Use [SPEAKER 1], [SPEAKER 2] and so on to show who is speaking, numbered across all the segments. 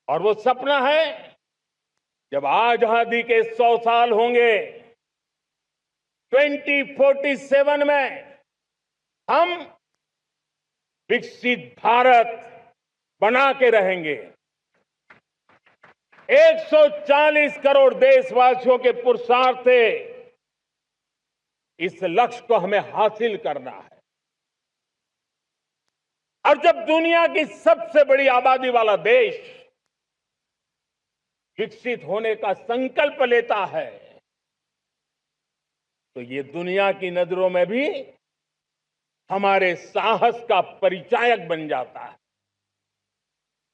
[SPEAKER 1] और वो सपना है जब आजादी के 100 साल होंगे, 2047 में हम विकसित भारत बना के रहेंगे। 140 करोड़ देशवासियों के पुरुषार्थ से इस लक्ष्य को हमें हासिल करना है। और जब दुनिया की सबसे बड़ी आबादी वाला देश विकसित होने का संकल्प लेता है, तो ये दुनिया की नजरों में भी हमारे साहस का परिचायक बन जाता है।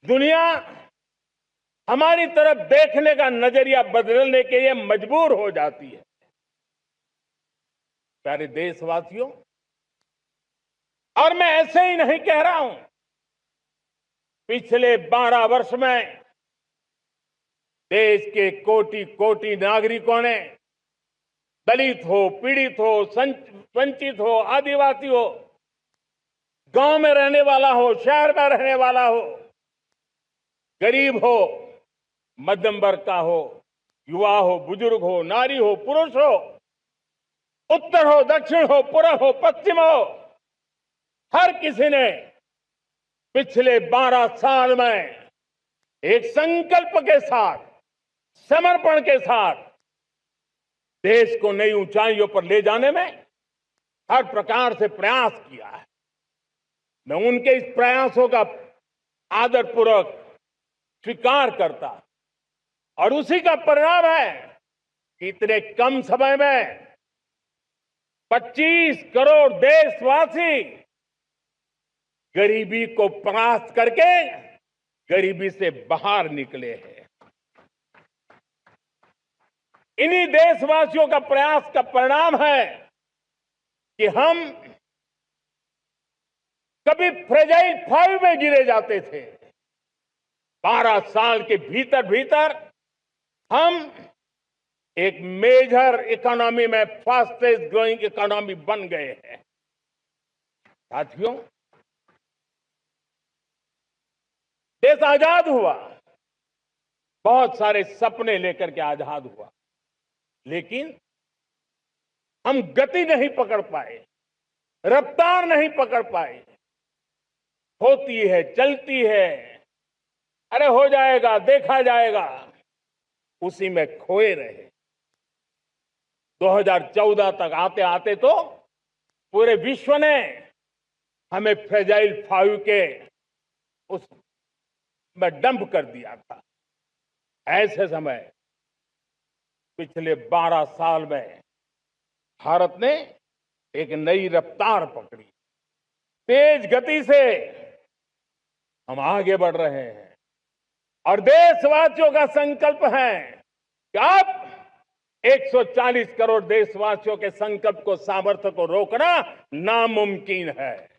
[SPEAKER 1] दुनिया हमारी तरफ देखने का नजरिया बदलने के लिए मजबूर हो जाती है। प्यारे देशवासियों, और मैं ऐसे ही नहीं कह रहा हूं। पिछले 12 वर्ष में देश के कोटि कोटि नागरिकों ने, दलित हो, पीड़ित हो, वंचित हो, आदिवासी हो, गांव में रहने वाला हो, शहर में रहने वाला हो, गरीब हो, मध्यम वर्ग का हो, युवा हो, बुजुर्ग हो, नारी हो, पुरुष हो, उत्तर हो, दक्षिण हो, पूर्व हो, पश्चिम हो, हर किसी ने पिछले 12 साल में एक संकल्प के साथ, समर्पण के साथ देश को नई ऊंचाइयों पर ले जाने में हर प्रकार से प्रयास किया है। मैं उनके इस प्रयासों का आदरपूर्वक स्वीकार करता, और उसी का परिणाम है कि इतने कम समय में 25 करोड़ देशवासी गरीबी को परास्त करके गरीबी से बाहर निकले हैं। इन्हीं देशवासियों का प्रयास का परिणाम है कि हम कभी फ्रेजाइल 5 में गिरे जाते थे। 12 साल के भीतर भीतर हम एक मेजर इकोनॉमी में फास्टेस्ट ग्रोइंग इकोनॉमी बन गए हैं। साथियों, देश आजाद हुआ, बहुत सारे सपने लेकर के आजाद हुआ, लेकिन हम गति नहीं पकड़ पाए, रफ्तार नहीं पकड़ पाए। होती है, चलती है, अरे हो जाएगा, देखा जाएगा, उसी में खोए रहे। 2014 तक आते आते तो पूरे विश्व ने हमें फ्रेजाइल 5 के उस में डंप कर दिया था। ऐसे समय पिछले 12 साल में भारत ने एक नई रफ्तार पकड़ी। तेज गति से हम आगे बढ़ रहे हैं, और देशवासियों का संकल्प है कि अब 140 करोड़ देशवासियों के संकल्प को, सामर्थ्य को रोकना नामुमकिन है।